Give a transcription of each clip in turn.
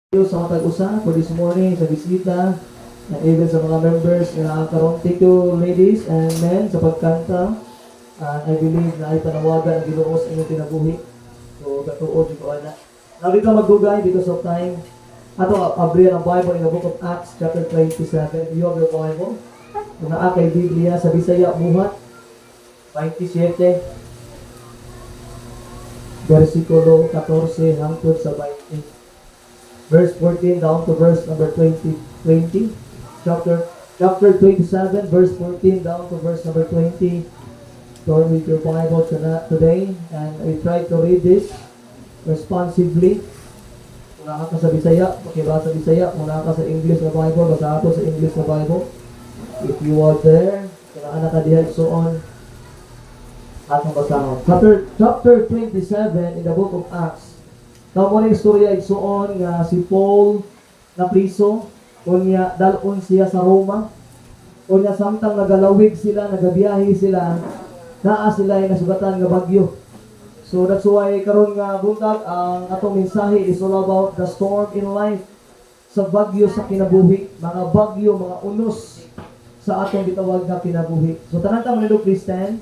Sa mga tag-usa for this morning, sa bisita, and even sa mga members na nakakaroon. Thank you ladies and men sa pagkanta. I believe na ay panawagan ang Ginoo sa inyong kinabuhi. So, katuod ko na. Now, dito magdugay because of time. Ato, abriyan ang Bible in the book of Acts, chapter 27. You have your Bible. Kung naa kay Biblia sa Bisaya, buhat. 27. Versikulo 14 hangtod sa 20. Verse 14 down to verse number 20. Chapter 27, verse 14 down to verse number 20. Turn with your Bible today, and I try to read this responsibly. Kung naka ka sa Bisaya, pakibasa Bisaya. Kung naka sa English na Bible, basa ako sa English na Bible. If you are there, kung naka ka diyan soon, atong basahon. Chapter 27 in the book of Acts. Kamo na istorya igsuon nga si Paul na priso, unya dalon siya sa Roma. Unya samtang nagalawig sila, nagabiyahe sila, naa sila ay nasugatan nga bagyo. So that's why karon nga buntag ang atong mensahe is all about the storm in life. Sa bagyo sa kinabuhi, mga bagyo, mga unos sa atong gitawag nga kinabuhi. So tanan ta manindog please stand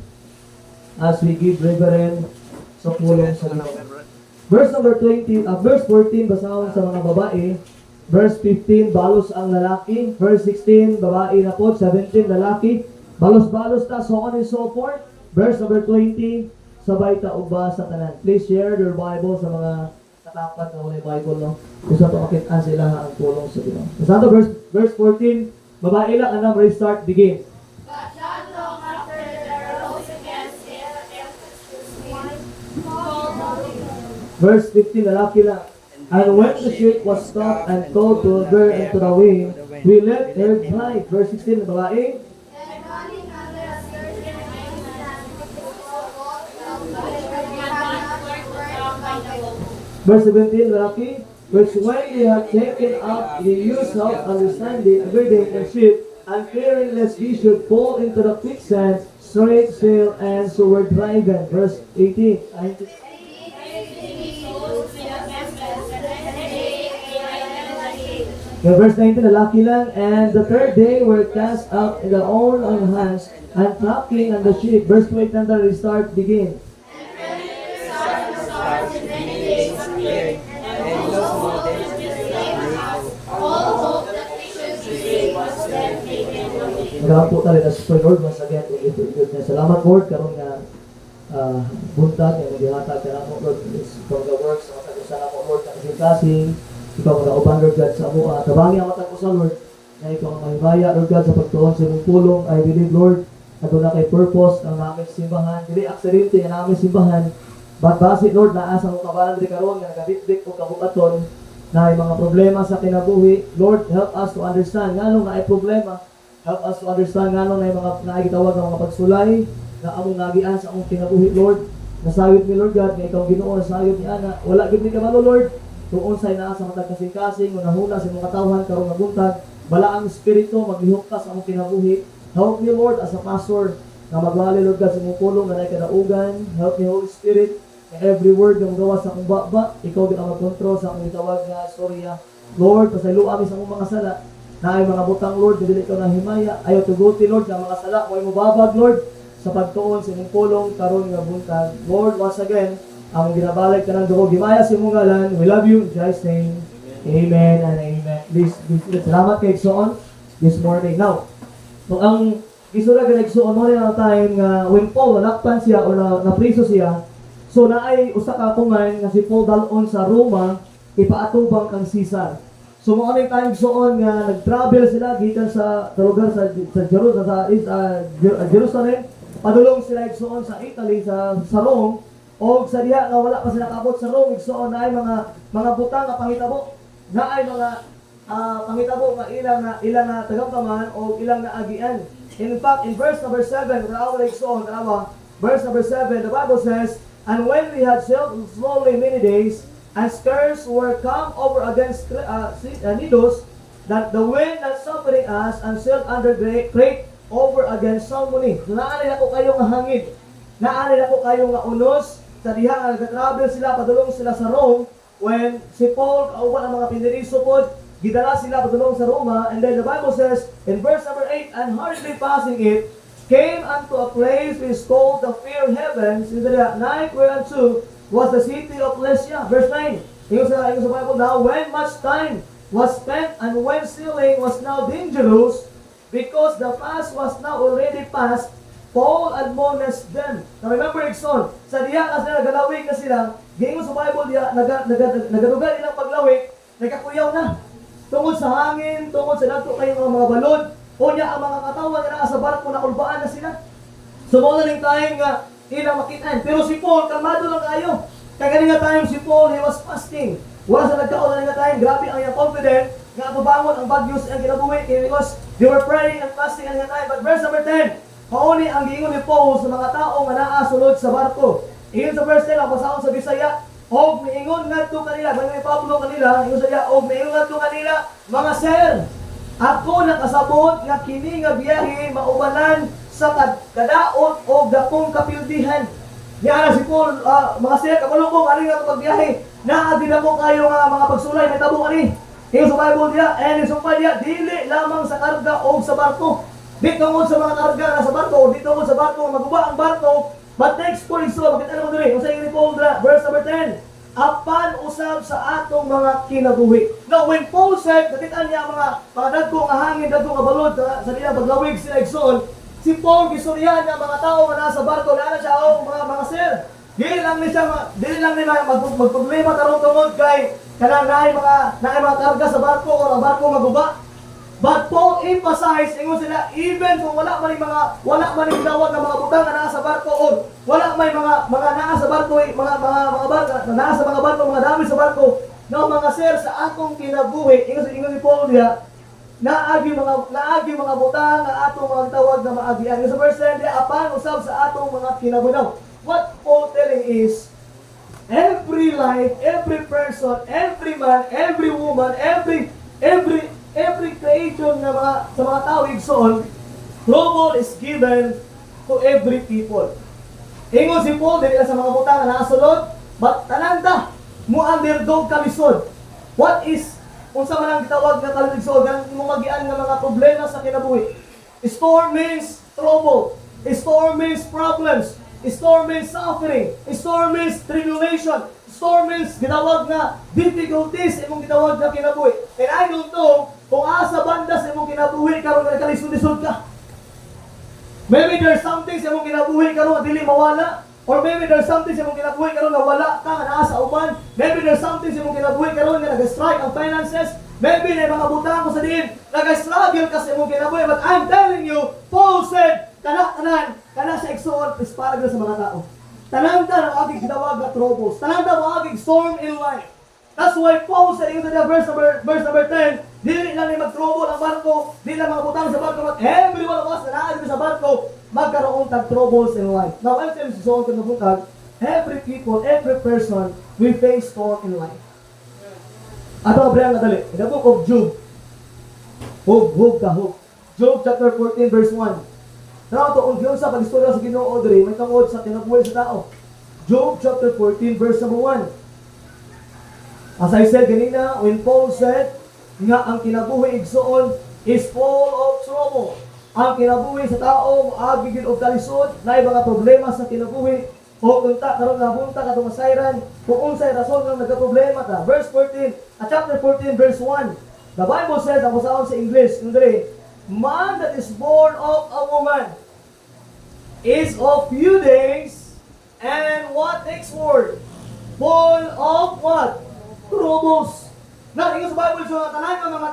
as we give reverend sa pulong sa Ginoo. Verse number 20, verse 14, basahon sa mga babae. Verse 15, balos ang lalaki. Verse 16, babae na po. 17, lalaki. Balos-balos ta, so on and so forth. Verse number 20, sabay ta uba sa tanan. Please share your Bible sa mga katapat na walay Bible, no? Gusto to makitaan sila ang tulong sa Ginoo. Sa verse 14, babae lang, anong restart, begin. But not long after there arose against him Verse 15, lalaki lang. And when the ship was stopped and told to bear into the wind, we let her glide. Verse 16, babae. and running under a certain island, Verse 17, lalaki. Which when they had taken up the use of understanding, girding the ship, and fearing lest we should fall into the quicksand, straight sail and so were driven. Verse 18. Verse 19, lalaki lang, and the third day were cast out in their own hands, and tracking on the ship. Verse 20, and the restart begin. Maraming po tayo na sa Lord, once again, salamat Lord, karon nga buntag, yung maghihatag ka na mo Lord, from the works, sa matag sa mo Lord, na kasing ikaw mga uban Lord God sa mo, tabangi ang matag sa Lord, na ikaw ang mahimaya Lord God sa pagtuon sa imong pulong. I believe Lord, ato na kay purpose ng naming simbahan, dili aksidente ang naming simbahan, but base Lord, naasa mo kabalan rin karon, nga nagabitbit o kabukaton, na ay mga problema sa kinabuhi. Lord, help us to understand nga nung na ay problema. Help us to understand nga nung na mga nakikitawag ng mga pagsulay na among nagian sa among kinabuhi, Lord. Nasayod mi, Lord God, nga ikaw Ginoo, nasayod ni Ana. Wala gid ni kabalo, Lord. Tuon say naa sa matag kasing-kasing, unahuna sa imong katawhan karong nabuntag. Bala ang espiritu maglihok ka sa among kinabuhi. Help me, Lord, as a pastor na magwali, Lord God, sa imong pulong na nay kadaugan. Help me, Holy Spirit, na every word nga magawa sa akong baba, ikaw din ang mag-control sa akong itawag nga storya. Lord, pasaylo ami sa among mga sala na ay mga butang Lord, dili ikaw na himaya. Ayaw tuguti Lord, na mga sala mo babag Lord sa pagtuon sa imong pulong karon nga buntag. Lord, once again, ang ginabalik ka ng dugo, gimaya sa imong ngalan. We love you in Christ's name. Amen and amen. Please, salamat kay Igsoon this morning. Now, kung ang isura ka Igsoon mo rin ang time nga when Paul nakpan siya o napriso siya, so naay usa ka kungan nga si Paul dalon sa Roma, ipaatubang kang Caesar. So mo anong time soon nga nag-travel sila gikan sa lugar sa Jerusalem, padulong sila igsoon sa Italy sa Rome, o sa diha nga wala pa sila kaabot sa Rome igsoon na ay mga butang nga panghitabo, na ay mga panghitabo nga ilang na tagamtaman o ilang na agian. In fact, in verse number 7, verse number 7, the Bible says, and when we had sailed slowly many days, and scarce were come over against Knidos, that the wind that suffering us, and sailed under Crete over against Salmone. So naanay na ko kayo nga hangid, naanay na ko kayo nga unos, sa diha nga nag-travel sila, padulong sila sa Rome, when si Paul kauban ang mga piniriso po, gidala sila padulong sa Roma, and then the Bible says in verse number 8, and hardly passing it, came unto a place which is called the fair heavens, in the night whereunto was the city of Lycia. Verse 9, yung sa Bible, now when much time was spent, and when sailing was now dangerous, because the fast was now already past, Paul admonished them. Now remember, Exxon, sa diya kasi nagalawig na sila, gingon sa Bible diya, nagadugan ilang paglawig, nagkakuyaw na. Tungod sa hangin, tungod sa nato kayong mga balod, o niya ang mga katawan na sa barko na ulbaan na sila. Sumunod na rin tayo nga ilang makitaan. Pero si Paul, kalmado lang kayo. Kaya ganun nga tayo si Paul, he was fasting. Wala sa nagkaon na nga tayo, grabe ang iyang confident, nga mabangon ang bagyo sa iyang kinabuhi, because they were praying and fasting ang nga tayo. But verse number 10, pauni ang giingon ni Paul sa mga tao nga naasulod sa barko. Iyon sa verse 10, ang pasahon sa Bisaya, og miingon ngadto kanila, ganun ni Pablo kanila, ingon sa diya, og miingon ngadto kanila, mga sir, ako nakasabot nga kini nga biyahe maubanan sa kadaot o gapong kapildihan. Diyan si Paul, mga sir, kapalukong, ano nga itong pagbiyahe? Naagin mo kayo nga mga pagsulay, may tabong ani. Yung sa Bible diya, and yung sumpay diya, dili lamang sa karga o sa barko. Di tungod sa mga karga na sa barko, di tungod sa barko, maguba ang barko, but next for iso, makita naman doon kung sa ni Paul, verse number 10, apan usab sa atong mga kinabuhi. Now, when Paul said, nakita niya mga dagko nga hangin, dagko nga balod, sa niya, maglawig sila igsoon, si Paul, gisurihan niya mga tao nga nasa barko, na siya, mga sir, dili lang niya magproblema tarong tungod kay kanang naay mga karga sa barko o ang barko maguba. But Paul emphasized, ingon sila, even kung wala man yung dawat ng mga butang na nasa barko o wala may mga nasa barko, nasa mga barko, mga dami sa barko, no, mga sir, sa akong kinabuhi, ingon ni Paul diya, naagi mga butang na atong mga tawag na maagian. Sa verse 10, apan usab sa atong mga kinabuhi. Now, what Paul telling is, every life, every person, every man, every woman, every creation na sa mga tao igsoon, trouble is given to every people. Ingon si Paul, dili sa mga butang na nasulod, but tananda mo underdog kalisod. What is unsa man ang gitawag nga kalisod, ganang mo magian nga mga problema sa kinabuhi. Storm means trouble. Storm means problems. Storm means suffering. Storm means tribulation. Storm means gitawag nga difficulties imong gitawag nga kinabuhi. And I don't know kung asa banda sa imong kinabuhi karon nga kalisod-lisod ka. Maybe there's something sa imong kinabuhi karon nga dili mawala, or maybe there's something sa imong kinabuhi karon nga wala ka nga naa sa uban. Maybe there's something sa imong kinabuhi karon nga nag-strike ang finances. Maybe na mga butang ko sa diin, nag-struggle ka sa imong kinabuhi. But I'm telling you, Paul said, tanan sa exhort is para sa mga tao. Tanan ang agig gitawag nga troubles. Tanan ang agig storm in life. That's why Paul said in the verse number 10, dili lang ni mag-trouble ang barko, dili lang mga butang sa barko, but every one of us na naagid sa barko, magkaroon tag troubles in life. Now, I'm telling you, so every people, every person will face storm in life. Ato abrang nga dali. In the book of Job. Hug. Job chapter 14 verse 1. Now, ito, kung sa pag-istorya sa Ginoo diri, may tungod sa kinabuhi sa tao. Job chapter 14 verse number 1. As I said kanina, when Paul said, nga ang kinabuhi igsoon is full of trouble. Ang kinabuhi sa tao, agigid og kalisod, na mga problema sa kinabuhi, o kung karon nabunta ka tumasayran, kung unsay rason nga nagka-problema ta. Verse 14, chapter 14 verse 1. The Bible says, ang basaon sa English, man that is born of a woman is of few days, and what next word? Full of what? Troubles. Na, ingon sa Bible, so tanan ng mga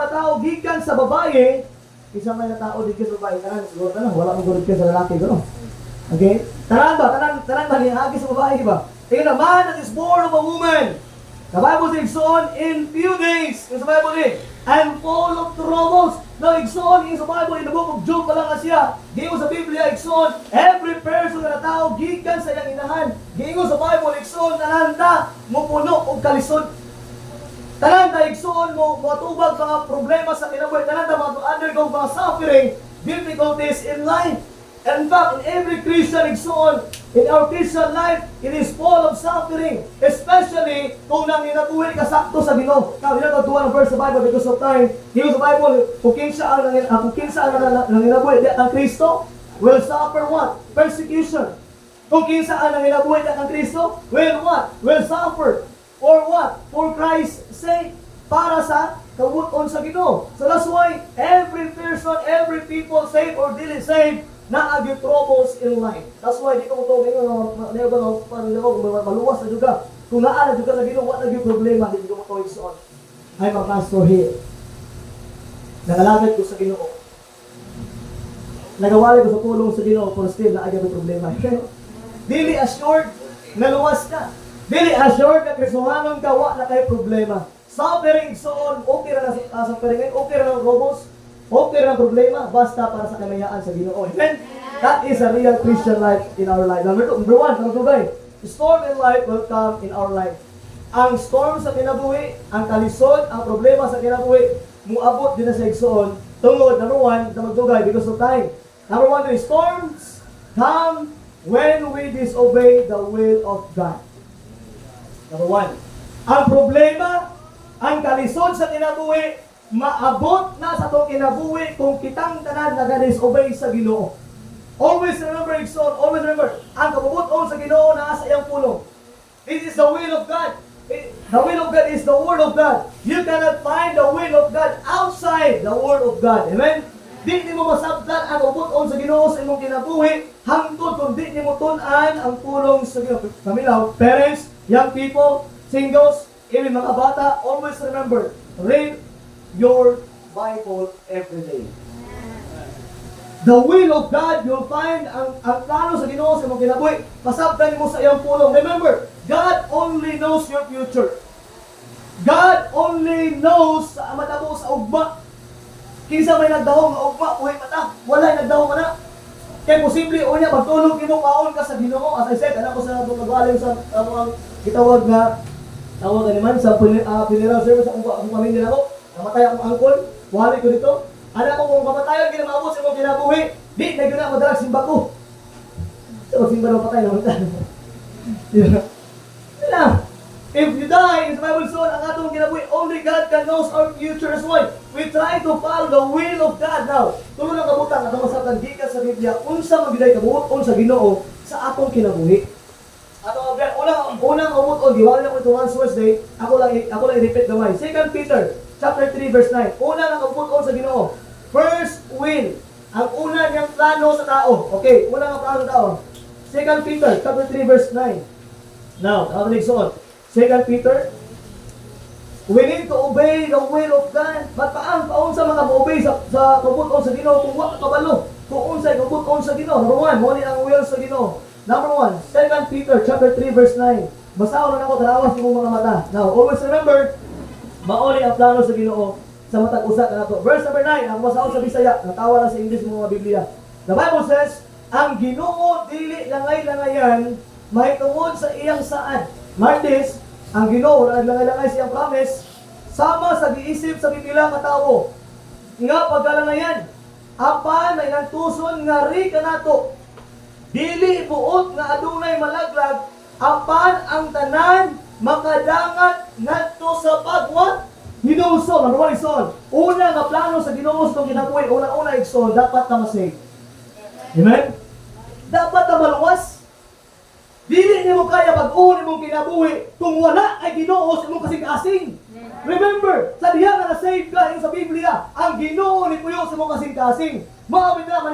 tao gikan sa babae, isang may na tao gikan sa babae, siguro wala mong gurud ka sa lalaki, gano'n. Okay? Tanan ba, hihagi sa babae, ba? Tingnan na, man that is born of a woman. The Bible says, igsoon in few days, in sa Bible and full of troubles. Now, igsoon in sa Bible, in the book of Job pa lang na siya, gingon sa Biblia, igsoon, every person na tao, gikan sa iyang inahan. Gingon sa Bible, igsoon, tananda, mupuno o kalisod. Tananda, igsoon mo, matubag mga problema sa kinabuhi. Tananda, undergo mga suffering, difficulties in life. And in fact, in every Christian igsoon, in our Christian life, it is full of suffering. Especially kung nanginabuhi ka sakto sa Ginoo. Now, dinatatuan ang verse sa Bible because of time. Dito sa Bible, kung kinsa ang nanginabuhi ang Kristo, will suffer what? Persecution. Kung kinsa ang nanginabuhi ang Kristo, will what? Will suffer. For what? For Christ's sake. Para sa kabuton sa Ginoo. So that's why every person, every people, saved or dili saved, na agyo troubles in life. That's why di ko to maluwas na juga. Kung naa na juga sa Ginoo, wa na gyud problema di ko to igsoon. I'm a pastor here. Nagalagad ko sa Ginoo. Nagawali ko sa pulong sa Ginoo, pero still na agyo problema. Dili assured na luwas ka. Dili assured na kasuhanon ka, wa na kay problema. Suffering igsoon, okay ra na suffering, okay ra na troubles. Okay lang problema, basta para sa kalayaan sa Ginoo. Amen? That is a real Christian life in our life. Number one, storm in life will come in our life. Ang storm sa kinabuhi, ang kalisod, ang problema sa kinabuhi, muabot din na sa igsoon. Tungod, number one, magdugay because of time. Number one, the storms come when we disobey the will of God. Number one, ang problema, ang kalisod sa kinabuhi, maabot na sa itong kinabuhi kung kitang tanan nag-disobey sa Ginoo. Always remember, Igsoon, always remember, ang kabubuton sa Ginoo na sa iyang pulong. This is the will of God. The will of God is the Word of God. You cannot find the will of God outside the Word of God. Amen? Di mo masabtan ang kabubuton sa Ginoo sa imong kinabuhi hangtod kung di mo tunan ang pulong sa Ginoo. Pamilaw, parents, young people, singles, even mga bata, always remember, read your Bible every day. The will of God, you'll find ang plano sa Ginoo sa imong kinabuhi. Pasabtan mo sa iyang pulong. Remember, God only knows your future. God only knows sa matabo sa ugma. Kinsa may nagdahong nga ugma, buhay mata. Wala nagdahong na. Kaya posible o niya, magtulog kinukaon ka sa Ginoo. As I said, anak ko sa nagwalim sa ang gitawag na tawag naman sa funeral service akong pamilya ako. Namatay akong angkol, wali ko dito. Anak ko kung kamatayan, ginamabot sa mga kinabuhi. Di, na na madalag simba ko. So, simba na patay naman tayo. Diba? If you die, in the Bible son, ang atong kinabuhi, only God can knows our future as well. We try to follow the will of God now. Tulo ng kabutan, at masakan di ka sa Biblia, unsa magbiday kabuton sa Ginoo sa atong kinabuhi. Ato unang umuton, di wala na ko ito once Wednesday, ako lang i-repeat gamay. 2 Peter chapter 3 verse 9. Una nang umuton sa Ginoo. First will. Ang una niyang plano sa tao. Okay, una nga plano sa tao. 2 Peter chapter 3 verse 9. Now, ako nagsuot. 2 Peter, we need to obey the will of God. Ba't paon sa mga obey sa kabuton sa Ginoo kung wala kabalo? Kung unsay kabuton sa Ginoo. Number 1, mo ni ang will sa Ginoo. Number 1, 2 Peter chapter 3 verse 9. Basahon na ako, tarawas ng mga mata. Now, always remember, mauli ang plano sa Ginoo sa matag usa na nato. Verse number 9, ang basahon sa Bisaya, natawa na sa English mga Biblia. The Bible says, ang Ginoo dili langay-langayan, mahitungod sa iyang saan. Martis, ang Ginoo langay-langay sa iyang promise, sama sa giisip sa pipila nga tawo. Nga pagkalangayan, apan may nantuson nga ri kanato. Dili buot nga adunay malaglag, apan ang tanan makadangat ngadto sa pagwa hinuso. Number 1 igsoon. Una nga plano sa Ginoo sa kinabuhi, una igsoon, dapat na masave. Amen? Dapat na maluwas. Dili nimo kaya pag-uli mong kinabuhi kung wala ay Ginoo sa imong kasing-kasing. Remember, sa diha nga na-save ka sa Biblia, ang Ginoo ni puyo sa imong kasing-kasing. Maabit na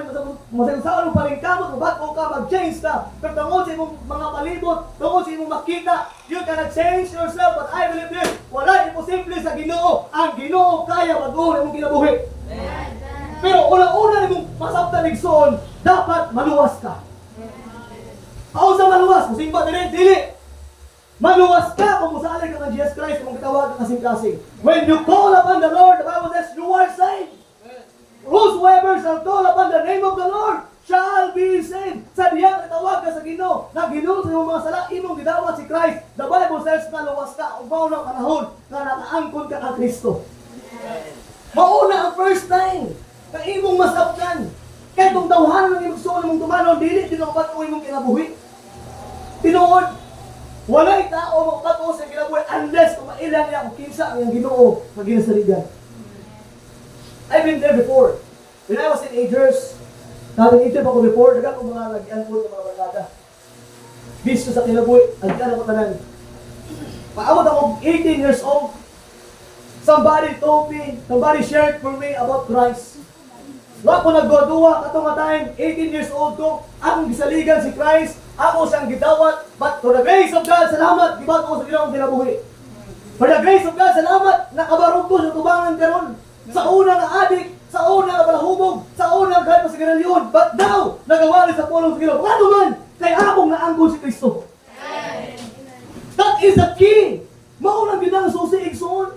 masayang paling kamot, mabago ka, mag-change ka. Pero tungkol sa imong mga palibot, tungkol sa imong makita, you cannot change yourself, but I believe this. Wala imposible sa Ginoo. Ang Ginoo kaya mag-uli mong kinabuhi. Pero una-una ni mong masabtan igsoon, dapat maluwas ka. Ako sa maluwas, musimba na rin, dili. Maluwas ka kung musalig ka ng Jesus Christ kung kitawag ka kasing-kasing. When you call upon the Lord, the Bible says, you are saved. Whosoever shall call upon the name of the Lord shall be saved. Sa diyan katawag ka sa Ginoo, na Ginoo sa imong mga sala, imong gidawat si Christ. The Bible says na luwas ka, ubaw ng panahon, na nakaangkon ka kang Kristo. Mauna ang first time, na imong masabtan. Kaya kung tawhanan ng igsoon mong tumanon, dili din ang patuloy mong kinabuhi. Tinuod, walay tao magpatuloy sa kinabuhi unless kung mailan niya kung kinsa ang Ginoo nga ginasaligan. I've been there before. When I was in teenagers, nag-intern ako before, dagan ko mga lagian po ng mga barkada. Bisto sa kinabuhi, lagian ako tanan. Paabot ako 18 years old. Somebody told me, somebody shared for me about Christ. Wa ko nagduwa katong time, 18 years old ko, akong gisaligan si Christ, ako siyang gidawat, but for the grace of God, salamat, gibag ko sa Ginoong kinabuhi. For the grace of God, salamat, nakabarog ko sa tubangan karon. Sa una nga adik, sa una nga palahubog, sa una nga kahit sa ganalyon, but now, nagawali sa pulong sa Ginoo. Ano man, kay akong naanggol si Kristo. That is the key. Maunang ginang susi igsoon.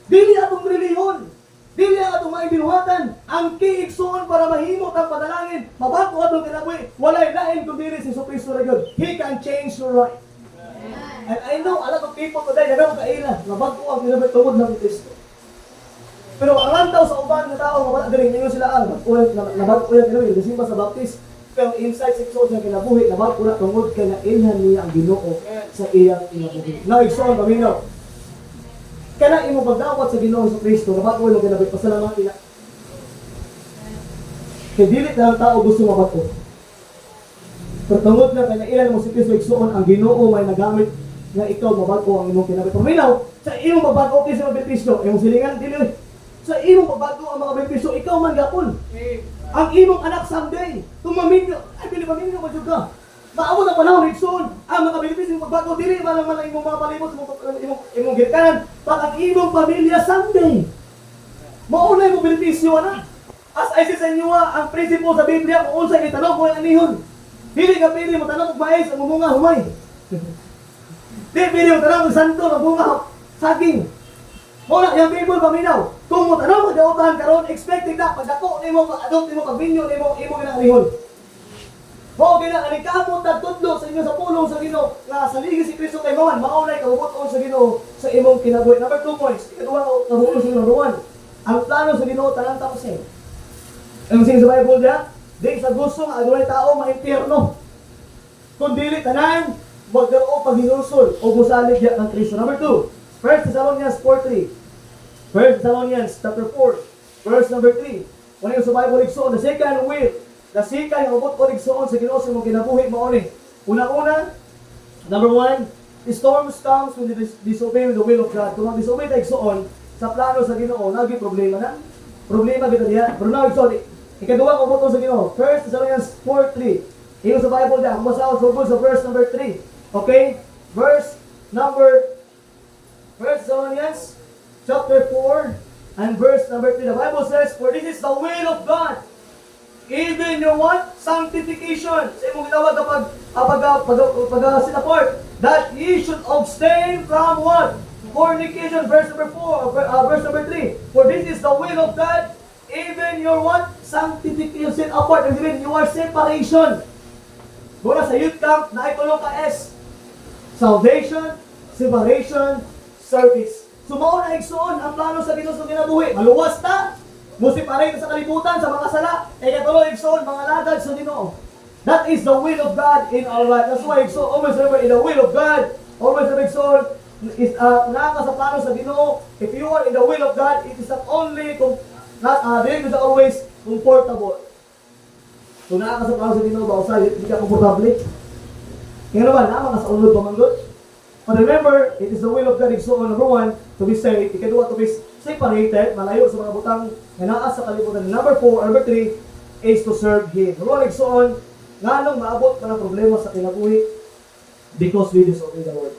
Dili atong reliyon. Dili atong maibinuhatan. Ang key igsoon para mahimot ang padalangin. Mabago atong kinabuhi. Walay lain kung dili si Kristo ra gyud. He can change your life. And I know, a lot of people today, nagawang kaila, mabago ang kinabuhi tungod ng Kristo. Pero ang lantaw sa uban nga tao, wala diri ninyo sila ang nabago yung kinabuhi. Kasi sa Baptist, pero inside sa igsoon sa kinabuhi, nabago na tungod kay nailhan niya ang Ginoo sa iyang kinabuhi. Now, igsoon, paminaw. Kaya imo pagdawat sa Ginoo sa Kristo, nabago yung kinabuhi, pasalamatan na. Kaya dili na ang tao gusto mabago. Pero tungod na kaya nailan mo si Kristo igsoon, ang Ginoo may nagamit na ikaw mabago ang imong kinabuhi. Paminaw, sa imong mabago okay sa mga benepisyo, imong silingan, dili. Sa imong mabago ang mga benepisyo, ikaw man gapon. Ang imong anak someday, kung maminyo, ay pilipaminyo mo ka. Maamo na panahon, igsoon, ang mga benepisyo ng pagbago, dili man lang imong mga palibot, imong girkan, pag ang imong pamilya someday. Mauna imong benepisyo, anak. As I say sa inyo, ang prinsipo sa Biblia, kung unsay itanong ko ang anihon. Dili ka pili mo tanong kung mais, ang mumunga humay. Dili pili mo tanong kung santo, ang bunga saging. Muna, yung people paminaw, kung mo tanong mag-daotahan karon, expected na, pagdako nimo, pag-adult nimo, pag-binyo nimo, imo ginangalihon. Mo ginangalikamo tagtudlo sa inyo sa pulong sa Ginoo, nga saligi si Kristo kay Mawan, maunay kabubuton sa Ginoo sa imong kinabuhi. Number 2 points, ikaduha ko kabubuton sa Ginoo. Number 1, ang plano sa Ginoo tanan tapusin. Ang sing sa Bible diya, di sa gusto nga adunay tao ma-impierno. Kung dili tanan, magdaro paghinulsol o musalig diya ng Kristo. Number 2, 1 Thessalonians 4:3. 1 Thessalonians chapter 4, verse number 3. Kung yung sa Bible igsoon, the second will, the second yung ubot ko igsoon sa Ginoo sa mong kinabuhi mauni. Una-una, number 1, the storms comes when you disobey the will of God. Kung mag-disobey tayo igsoon sa plano sa Ginoo, nagi problema na. Problema kita diya. Pero now igsoon, ikaduha ko ubot sa Ginoo. 1 Thessalonians 4:3. Yung sa Bible diya, masaot sa verse number 3. Okay? Verse number 1 Thessalonians chapter 4 and verse number 3. The Bible says, for this is the will of God. Even your what? Sanctification. Sa imong gitawag kapag sinaport. That ye should abstain from what? Fornication. Verse number 4. Verse number 3. For this is the will of God. Even your what? Sanctification. Set apart. And even your separation. Muna sa youth camp, na itulong ka S. Salvation, separation, service. Sumaon na igsoon ang plano sa Ginoo sa kinabuhi. Maluwas ta, musiparay ta sa kalibutan, sa mga sala, ikatuloy igsoon, mga lagad sa Ginoo. That is the will of God in our life. That's why igsoon, always remember, in the will of God, always remember igsoon, is naka sa plano sa Ginoo. If you are in the will of God, it is not only, it is always comfortable. Kung naka sa plano sa Ginoo, baka hindi ka komportable. Kaya naman, naman ka sa unod pamanggod. But remember, it is the will of God igsoon, number 1, to be saved. Ikaduha, to be separated, malayo sa mga butang na naas sa kalibutan. Number 4, number 3, is to serve Him. Number 1, igsoon, nga nung maabot pa ng problema sa kinabuhi, because we disobey the Lord.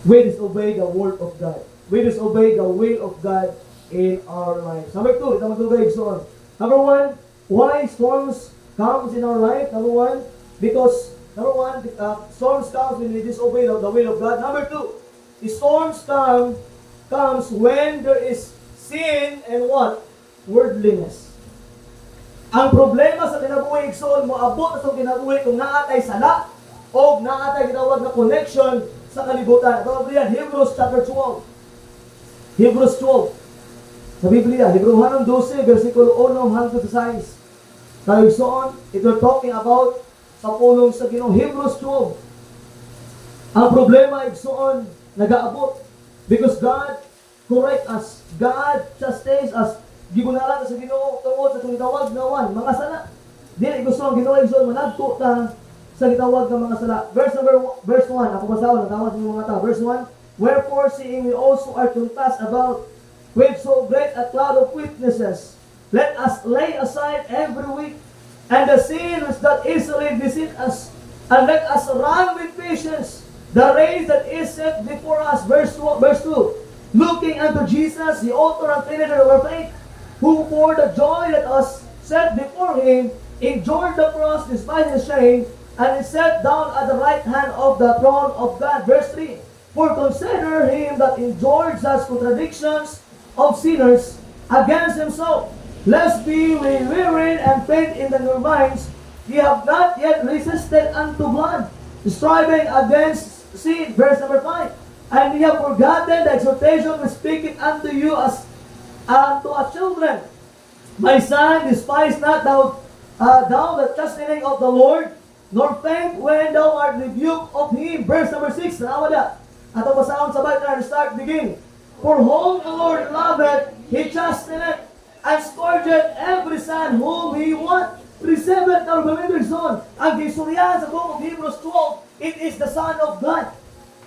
We disobey the word of God. We disobey the will of God in our lives. Number 2, ito magtugay igsoon. Number 1, why storms comes in our life? Number 1, because number 1, storms comes when we disobey the will of God. Number 2, the storms comes when there is sin and what? Worldliness. Ang problema sa kinabuhi igsoon, moabot sa kinabuhi kung naatay sala o naatay gitawag na connection sa kalibutan. Ito yan, Hebrews chapter 12. Hebrews 12. Sa Biblia, Hebrew 12, versikulo 1 hanggang sa 6. Kaigsoon, ito talking about sa pulong sa Ginoo, Hebrews 12. Ang problema, igsoon, nag-aabot. Because God correct us. God sustains us. Gibunalan sa Ginoo tungod sa tungitawag na one, mga sala. Dili gusto ang Ginoo igsoon manadto ta sa gitawag ng mga sala. Verse 1, ako basahon, natawag ng mga tao. Verse 1, wherefore seeing we also are compassed about with so great a cloud of witnesses, let us lay aside every weight and the sin which doth easily beset us, and let us run with patience the race that is set before us. Verse 2, looking unto Jesus, the author and finisher of our faith, who for the joy that was set before him endured the cross, despising the shame, and is set down at the right hand of the throne of God. Verse 3, for consider him that endured such contradictions of sinners against himself, lest be we wearied and faint in your minds. Ye have not yet resisted unto blood, striving against sin. Verse number 5, and ye have forgotten the exhortation which speaketh unto you as unto a children. My son, despise not thou the chastening of the Lord, nor faint when thou art rebuked of him. Verse number 6, naawa na. Ato basahon sabay na start begin. For whom the Lord loveth, he chasteneth, and scourgeth every son whom he want. Receiveth our beloved son. Ang gisuryahan sa book of Hebrews 12, it is the Son of God.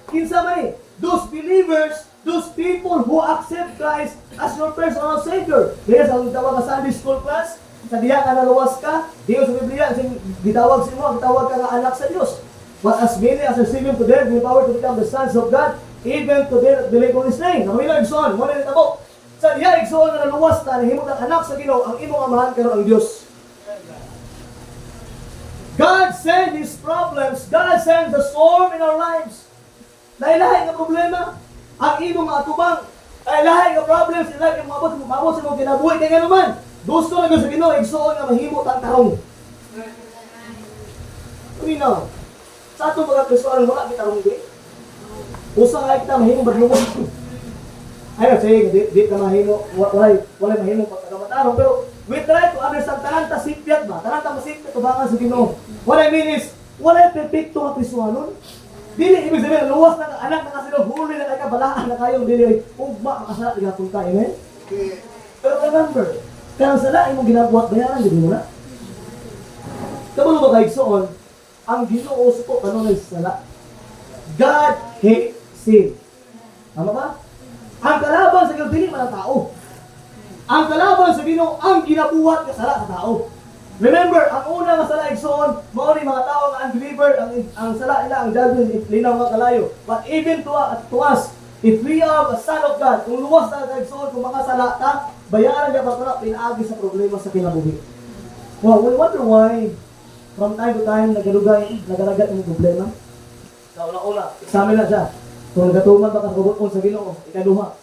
Kinsa may, those believers, those people who accept Christ as your personal Savior. Kaya sa tawag ka Sunday school class, sa diya ka naluwas ka, diyo sa Biblia, gitawag sa mo, gitawag ka nga anak sa Diyos. But as many as receive him to them, give power to become the sons of God, even to them that believe on his name. Nakamila igsoon, muna nito po. Sa diya igsoon na naluwas na, nahimot ang anak sa Ginoo, ang imong amahan karon ang Diyos. God sends His problems, God sends the storm in our lives. Lahi-lahi nga problema, ang imong mga atubang, lahi-lahi nga problems, lahi-lahi nga mabot sa mga kinabuhi, kaya nga naman, gusto na sa Ginoo, igsoon nga mahimot ang tarong. Minaw, sa atong mga Kristoan, wala kita tarong di. Usa nga kita mahimong badlungon. Ayun, sige, di ka mahimo, walay mahimong pagkakamatarong, pero we try to understand, tanan ta sipyat ba? Tanan ta masipyat, tubangan sa Ginoo. What I mean is, walay perfecto ang Kristoanon. Dili, ibig sabihin, luwas na anak na kasi huli na kayo, balaan na kayo, dili, ugma, makasala, igatong ka, amen? Pero remember, kaya ang sala, imong ginagawa, bayaran, di mo na. Kamulo ba kaigsoon, ang Ginoo suko, ano na sala? God hates sin. Tama ba? Ang kalaban sa Ginoo, dili man ang tao. Ang kalaban sa Ginoo, ang ginabuhat ka sala sa tao. Remember, ang una nga sala igsoon, mao ni mga tao nga unbeliever, ang sala nila, ang judgment, linaw nga kalayo. But even to us, if we are a son of God, kung luwas na igsoon, kung makasala ka, bayaran ka para pinaagi sa problema sa kinabuhi. Well, we wonder why, from time to time, nagalagat yung problema. Sa una-una, examine na siya. Kung nagatuman ba ka sa sa Ginoo, ikaduha,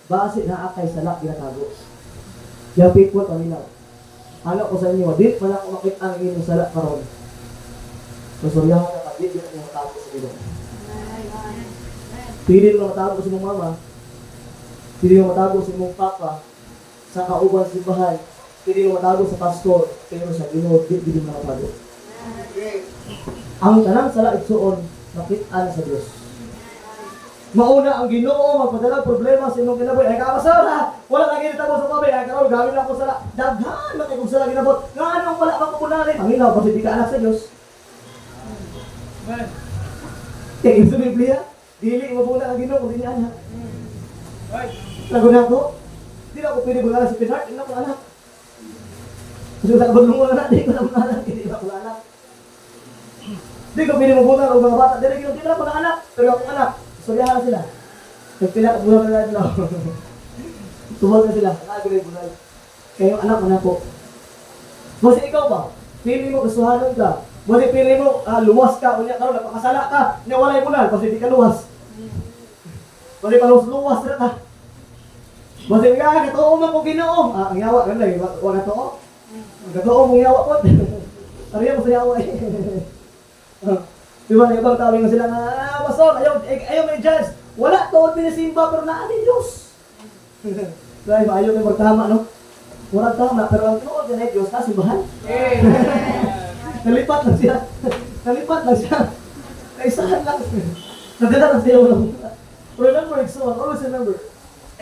base na akay sala, ginatago. Yung people, paminaw. Ano ko sa inyo, di man ako makita ang inyong sala karon. Susuryahan ka, di mo matago sa Ginoo. Pili mo matago sa mong mama, pili mo matago sa mong papa, sa kauban sa bahay, pili mo matago sa pastor, pero sa Ginoo, di mo matago. Ang tanang sala igsuon, makita sa Diyos. Mauna ang Ginoo magpadala problema sa imong kinabuhi. Ay kapasar ha, wala kang ginitabo sa babi. Ay karon gawin ako sala. Daghan man kay kung sala ginabot. Ngano wala ka kupunali? Panginaw kasi di ka anak sa Dios. Kaya sa Biblia, dili mo muna ang Ginoo kung dili anak. Lagun ako. Di ako pwede bunala sa Pinart, ina ko anak. Kasi sa kabulong mo anak, di ko na anak, hindi ba ko anak. Di ko pwede mo bunala ang mga bata, di ko na ko anak, pero ako anak. Suryahan sila. Nagpila ka bulan na lang. Tumawag na sila. Nag-agree bulan. Kayong anak mo na po. Kasi ikaw ba? Pili mo, kasuhanan ka. Kasi pili mo, luwas ka. Unya karon napakasala ka. Nawalay bulan. Kasi di ka luwas. Kasi paluwas na ka. Kasi nga, katoo man ko Ginoo. Ang yawa ka na eh. Huwag katoo. Ang katoo mong yawa po. Tariya mo sa yawa eh. Diba, ibang tao nga sila nga, pastor, ayaw may judge. Wala, toon pinasimba, pero naan ni Diyos. Dahil, ayaw may magtama, no? Murag tama, pero ang tuod na Diyos, kasimbahan. Nalipat lang siya. Nalipat lang siya. Kaisahan lang. Nadala lang siya ulang. Remember, so always remember,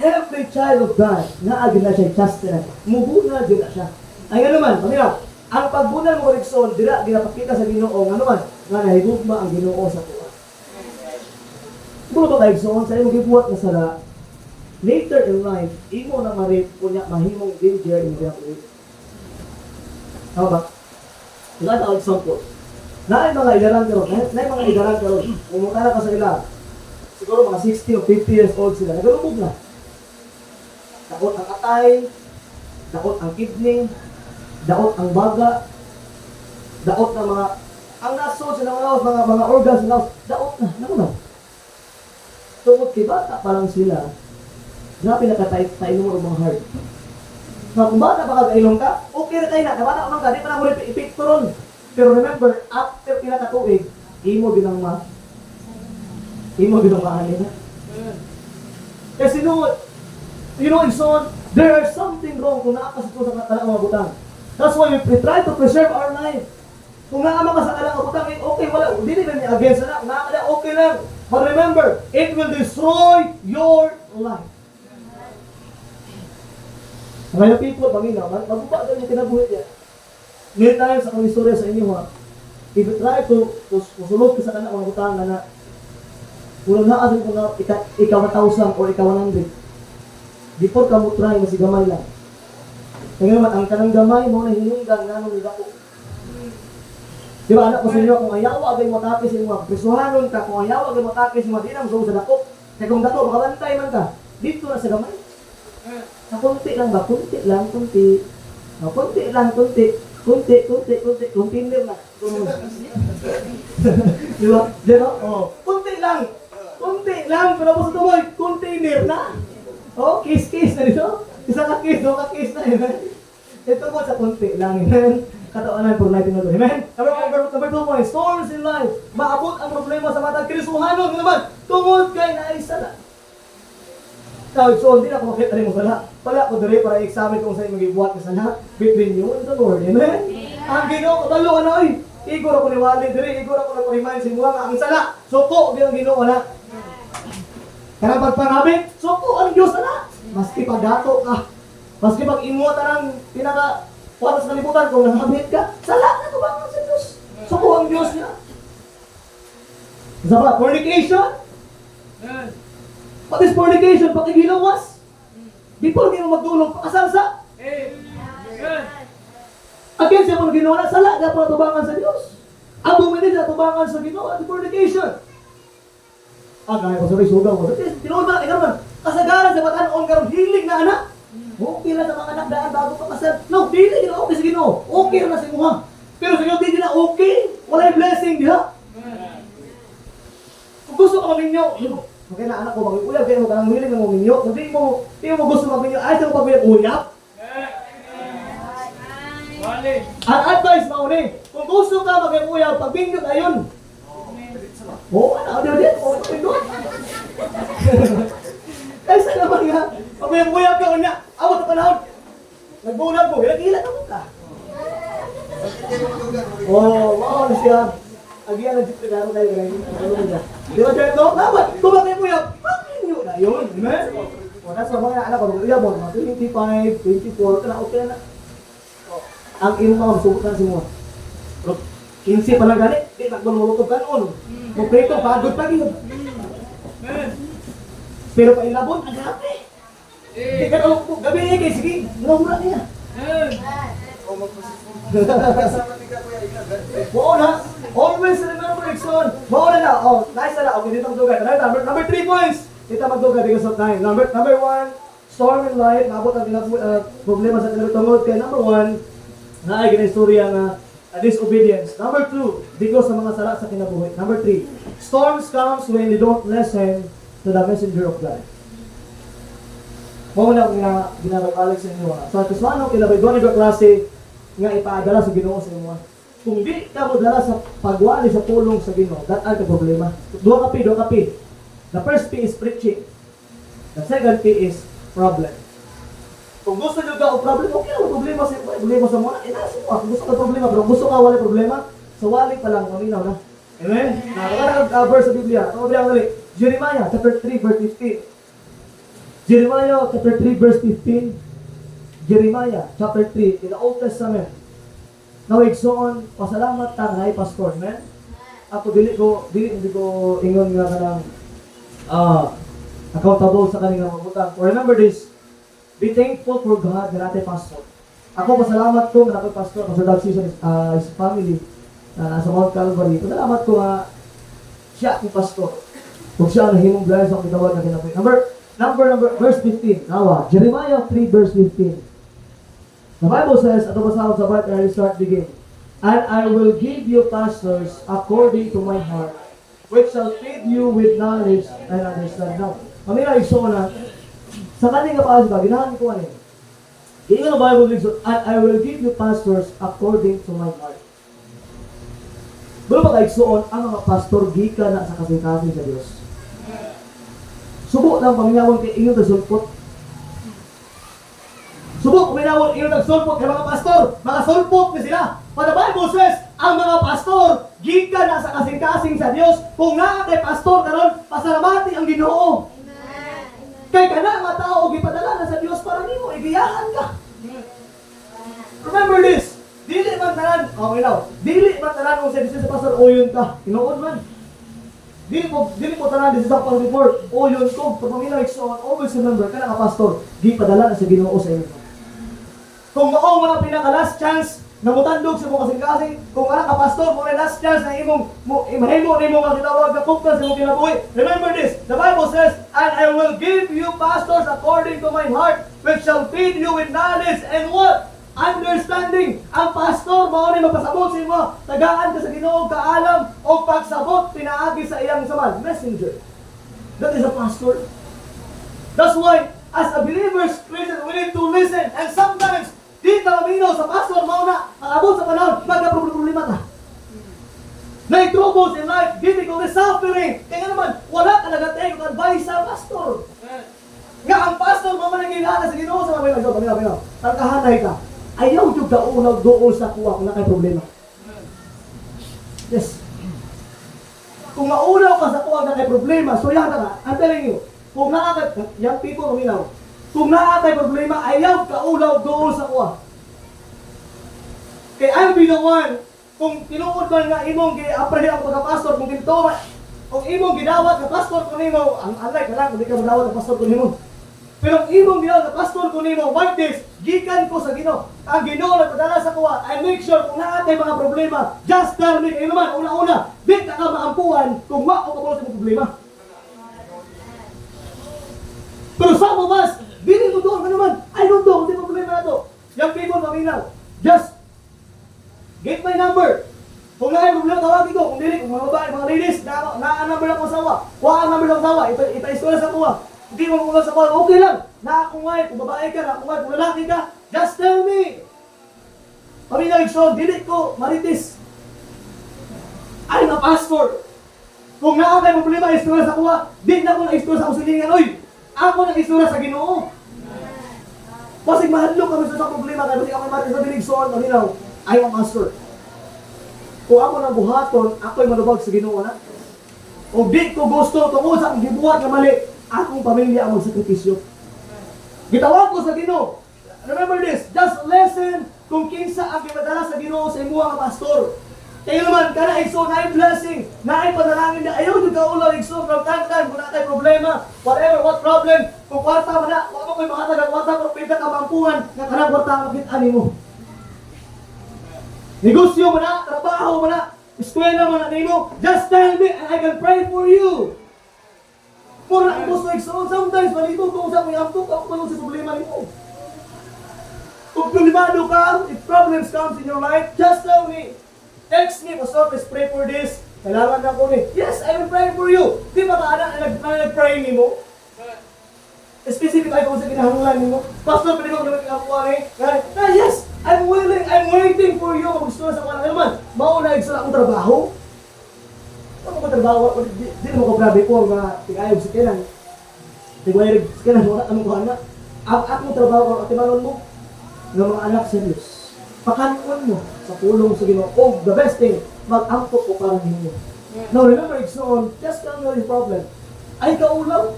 every child of God, naagin na siya, chastenan. Mubuna din na siya. Ay nga naman, pamilya, ang pagbunal mo Rikson, dira, ginapakita sa Ginoo, nga naman, nga nahigugma ang Ginoo sa tuwa. Siguro ba kayo, Rikson, sa iyong gibuhat na sala, later in life, imo na marip, kunya mahimong danger in the rape. Tama ba? Wala na example. Naay mga idaran karon, naay mga idaran karon. Umutara ka sa ila. Siguro mga 60 o 50 years old sila. Nagalubog na. Dakot ang atay, dakot ang kidney, dakot ang baga, dakot ng mga ang naso sa mga organs na dakot na. Naku na. Tungkol kay bata pa lang sila. Grabe nakatay-tayo mo mga heart. Na kung bata pa kagailong ka, okay na tayo na. Kabata ka man ka, di pa na mo rin epekto ron. Pero remember, after pinakatuig, imo din ang mahalin na. Kasi you know, in son, there is something wrong kung naakas ito sa katalang mga butang. That's why we try to preserve our life. Kung naama ka sa katalang mga butang, okay, wala, hindi naman against na, kung naama ka, okay lang. But remember, it will destroy your life. Ngayon people, pamina, magbuba daw yung kinabuhi niya. Many times akong istorya sa inyo ha, if you try to sulod ka sa kanak mga butang na kung naasin ko na ikaw 1,000 or ikaw 100, before ka mo try, masigamay lang. Kaya naman, ang kanang gamay mo na hinunggan nga nung ako. Di ba anak ko sa inyo, kung ayawa agay mo tapis yung mga prisuhanon ka, kung ayawa agay mo tapis yung mga dinam sa dako, kaya kung dako, makabantay man ka, dito na sa gamay. Sa kunti lang ba? Kunti lang, kunti. Kunti lang, kunti. Container na. Di ba? Di ba? Oh. Kunti lang. Pero po sa tumoy, container na. Oh, kiss na dito. Isa ka kiss, dua ka kiss na. Amen? Ito po sa kunti lang. Amen? Katawanan for life na ito. Amen? Number 2 point, storms in life. Maabot ang problema sa matang Krisuhanon. Naman, tungod kay naisala. Now, so, hindi na ako makita rin mo sala. Pala ko dali para i-examine kung saan mag-ibuhat ka sala between you and the Lord. Amen? Ang Ginoo, kabalo ka na, oy. Igor ako niwali diri, igor ako nag-remind si mga ang sala. Suko, bilang Ginoo na. Kaya pagparabit, suko ang Diyos na. Maski pagdato ka, maski pag-imuha ka ng para sa kalibutan, kung nanghabit ka, sala na tubangan sa Diyos. Suko ang Diyos niya. Isa ba, fornication? What is fornication? Pakigilawas. Before kayo magdulong, pakasalsa. Again, siya kung ginawa na, sala na tubangan sa Diyos. Abomination na tubangan sa Ginoo at fornication. Gaya ko sa sugaw ko. Tinood ba, ikaw naman, kasagaran sa batan-on karon hilig na anak. Okay na sa mga anak daan bago pa kasal. No, hilig na okay sa Ginoo. Okay na sa imuha. Pero sa Ginoo, di na okay. Wala yung blessing, di ha? Kung gusto ka maminyo, okay na anak ko, mag-uyab, kaya mo ka nang hilig na maminyo. Kung di mo gusto maminyo, ay sa mo pag-uyab. Ang advice mo ni, kung gusto ka mag-uyab, pag-bingot ayon. Ano din? Pag-bingot. Kaysa naman nga, pag-uyab ka unya, awat na panahon. Nagbulag mo, hilag-hilag ako ka. Wow na siya. Agian ang sipregaro tayo ganyan. Di ba siya ito? Dapat, kung mag-uyab, pag-bingot na yun. Amen? That's why mga anak ko, mag-uyab mo, 25, 24, kana okay na. Ang iyong mga masubukan si mo. 15 pa lang gani, di magmulutog kanon. Magpreto, pagod pa yun. Pero pa ilabon, ang gabi. Di ka nalong po, gabi niya kayo, sige, mura niya. Oo na, always remember, Rickson. Oo na na, nice na na, okay, dito magdugay. Number 3 points, dito magdugay because of time. Number 1, storm in life, nabot ang problema sa tinatungod. Kaya number 1, na ay ginaistorya na disobedience. Number 2, because sa mga sala sa kinabuhi. Number 3, storms comes when you don't listen to the messenger of God. Muna nga ginagawa sa inyo. So, kaswano, ilabay doon yung klase nga ipaadala sa Ginoo sa inyo. Kung di ka mo dala sa pagwali sa pulong sa Ginoo, that ay ka problema. Dua kapi. The first P is preaching. The second P is problem. Kung gusto nyo ka o problema, okay lang, problema sa mga, inasin mo. Kung gusto ka problema, pero gusto ka wala problema, sa wali pa lang, maminaw na. Amen? Nakakala verse sa Biblia. Ito mabilang dali. Jeremiah chapter 3 verse 15. Jeremiah chapter 3 verse 15. Jeremiah chapter 3 in the Old Testament. Nawigsoon, pasalamat ta na pastor, amen? Ako dili ko ingon nga kanang accountable sa kanilang mabutang. Remember this, be thankful for God na natin pastor. Ako pasalamat ko na natin pastor, Pastor Doug Season his family sa Mount Calvary. Pasalamat ko nga siya ang pastor. Kung siya ang nahimong bless sa kitawag na kinabuhi. Number, verse 15. Nawa, Jeremiah 3 verse 15. The Bible says, ato basahon sa part na start begin. And I will give you pastors according to my heart, which shall feed you with knowledge and understanding. Now, mamila iso na, sa kaning kapaas ba, ginahan ko ano. Gingan ang Bible says, and I will give you pastors according to my heart. Pero baka igsoon, ang mga pastor, gika na sa kasing-kasing sa Diyos. Subok lang paminawon kay inyo nagsulpot. Subok paminawon inyo nagsulpot kay mga pastor. Mga sulpot na sila. But the Bible says, ang mga pastor, gika na sa kasing-kasing sa Diyos. Kung nga kay pastor karon, pasalamati ang Ginoo. Kay kana nga tao gipadala na sa Diyos para nimo igiyahan ka. Remember this. Dili man tanan, okay now. Dili man tanan kung sa pastor uyon ka. Tinuod man. Dili mo tanan this is a report. Uyon ko, pag paminaw igsoon, always remember kana ka pastor, gipadala na sa Ginoo sa inyo. Kung mao mo na pinaka last chance na mutandog sa mga kasing-kasing, kung anak ka pastor, mo na last chance na imong imahimo nimo nga gitawag na kupta sa imong kinabuhi. Remember this, the Bible says, and I will give you pastors according to my heart, which shall feed you with knowledge and what? Understanding. Ang pastor, mao ni magpasabot sa imo, tagaan ka sa Ginoo, kaalam, o pagsabot, pinaagi sa iyang saman. Messenger. That is a pastor. That's why, as a believers, Christians, we need to listen. And sometimes, di ka maminaw sa pastor, mauna, abot sa panahon, magka-problema ka. Na-troubles in life, difficulty, suffering. Kaya naman, wala ka nagatay kung advice sa pastor. Nga ang pastor, mamanagilala sa Ginoo sa mga paminaw. Tagkahanay ka. Ayaw yung daulaw doon sa kuha kung na kay problema. Yes. Kung maulaw ka sa kuha na kay problema, so yan ka, I'm telling you, kung nakaka, young people, maminaw, kung nakakay problema, ayaw ka ulaw doon sa kuha. Kaya I'll be the one, kung tinuod man nga imong gi-apprehend ako pagka-pastor, kung tinto, kung imong gidawat na pastor ko nimo, ang alay ka lang, hindi ka madawat na pastor ko nimo. Pero ang imong gidawat na pastor ko nimo, what this, gikan ko sa Ginoo. Ang Ginoo nagpadala sa kuha, I make sure kung nakatay mga problema, just tell me, kayo naman, una-una, di ka maampuan kung wa o kabalo sa problema. Pero some of us, dili mo doon, ano man, I don't know, hindi problema na to. Young people, maminaw, just get my number. Kung na problema, tawagin ko. Kung dili, kung mga babae, mga ladies, na-number lang ko asawa. Wa ang number lang asawa, ipa-iskola sa kuha. Hindi mo kung sa kuha, okay lang. Na-akungay, kung babae ka, na-akungay, kung lalaki ka, just tell me. Paminaw, so, dili ko, maritis. I'm a pastor. Kung naakay problema, iskola sa kuha, di na ko na-iskola sa kusilingan, oy. Ako nang isura sa Ginoo. Kasi mahadlok kami sa problema kaya kasi ako maritis sa biligsoon, maminaw, I am a pastor. Kung ako nang buhaton, ako'y manubag sa Ginoo na. O di ko gusto tungkol sa akong gibuhat na mali, akong pamilya ang magsakripisyo. Gitawag ko sa Ginoo. Remember this, just listen kung kinsa ang gipadala sa Ginoo sa imuha nga pastor. Kaya naman, kana igsoon na blessing, na panalangin na ayaw yung kaulaw igsoon from time to time, kung na problema, whatever, what problem, kung kwarta mo na, wala ko'y makatag ang kwarta, pero pwede ka mampuan, na kanang kwarta ang makit-ani mo. Negosyo mo na, trabaho mo na, eskwela mo na nimo, just tell me and I can pray for you. Mura ang gusto igsoon, sometimes malito kung sa mga amtok, ako pa sa problema nimo. Kung problemado ka, if problems comes in your life, just tell me. Text me, Pastor, let's pray for this. Kailangan na ko ni. Yes, I will pray for you. Di ba ka na nag-pray ni mo? Specific ay kung sa kinahanglan ni mo. Pastor, pwede ko naman kinakuha ni. Yes, I'm willing, I'm waiting for you. Gusto na sa kanang naman. Mauna sa akong trabaho. Ano ko trabaho? Di naman ko grabe po mga tingayog sa kinang. Tingayog sa kinang, wala anong kuha na. ang akong trabaho o atimanon mo ng mga anak sa Diyos. Pakanuan mo sa pulong sa Ginoo. O the best thing, mag-angkot ko para ninyo. Now remember, it's on, just tell me your problem. Ay kaulaw.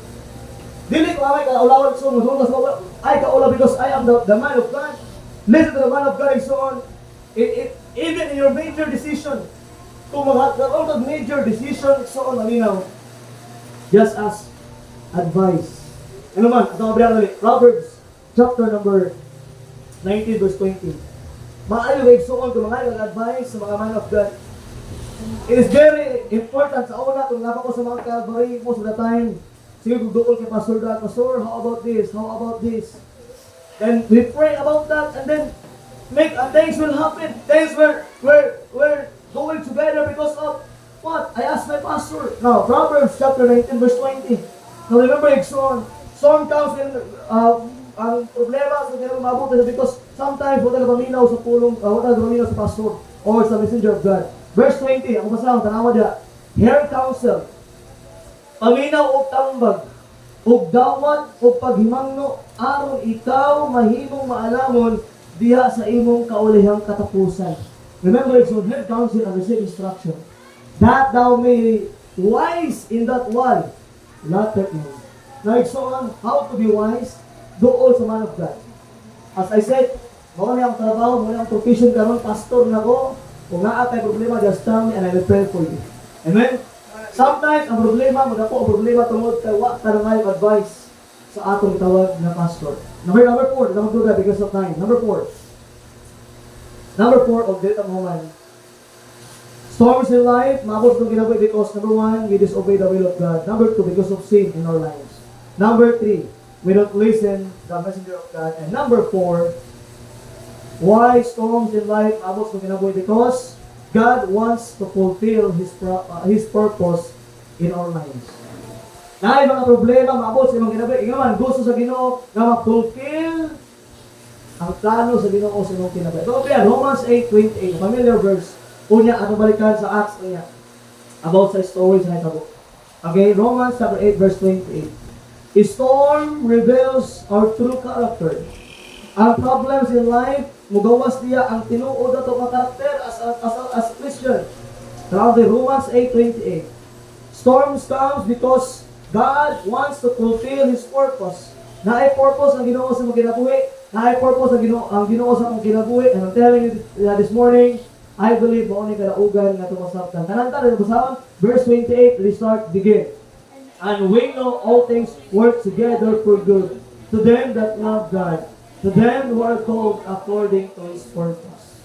Dili ko amay kaulawan so mo ay kaulaw because I am the man of God. Listen to the man of God and so on. Even in your major decision, kung magkakaroon ka major decision, so on, malinaw. Just ask advice. Ano man, ito mabilang ulit. Proverbs, chapter number 19, verse 20. Maayo so on, kung mga advice sa mga man of God. It is very important sa una, kung napa ko sa mga Calvary, most of the time, sige, gugukol kay Pastor God, Pastor, how about this? How about this? Then we pray about that, and then things will happen. Things we're going together because of what? I asked my pastor. Now, Proverbs chapter 19, verse 20. Now remember, storm comes in, ang problema sa ganang mabuti because sometimes wala na paminaw sa pulong, wala na paminaw sa pastor or sa messenger of God. Verse 20, ang basahang tanawa diya, hear counsel, paminaw o tambag, ug dawat o paghimangno, aron ikaw mahimong maalamon diha sa imong kaulihang katapusan. Remember, it's on hear counsel and receive instruction, that thou may wise in that one, not that one. Now it's on how to be wise, doon sa man of God. As I said, mo na ang trabaho, mo na ang profession karon, pastor na ko. Kung naa kay problema, just tell me and I will pray for you. Amen? Sometimes, ang problema, ang problema tungod kay wa ka nangayong advice sa atong tawag na pastor. Number 4, don't do that because of time. Number 4, of data moment. Storms in life, mabot ng ginawa because number 1, we disobey the will of God. Number 2, because of sin in our lives. Number 3, we don't listen to the messenger of God. And number 4, why storms in life abot ng ginawa because God wants to fulfill His purpose in our lives. Dahil mga problema, maabot sa mga ginawa, ikaw gusto sa Ginoo na ma-fulfill ang plano sa Ginoo sa imong kinabuhi. Ito kaya Romans 8:28, familiar verse. Unya ato balikan sa Acts unya about sa stories na ito. Okay, Romans chapter 8 verse 28. A storm reveals our true character. Ang problems in life, mugawas niya ang tinuod na itong karakter as Christian. Sabi Romans 8:28. Storms comes because God wants to fulfill His purpose. Naay purpose ang Ginoo sa mong kinabuhi. Naay purpose ang Ginoo sa mong kinabuhi. And I'm telling you this morning, I believe mo ni kadaugan nga tumasabtan. Kananta na basahon, verse 28, restart, begin. And we know all things work together for good to them that love God, to them who are called according to His purpose.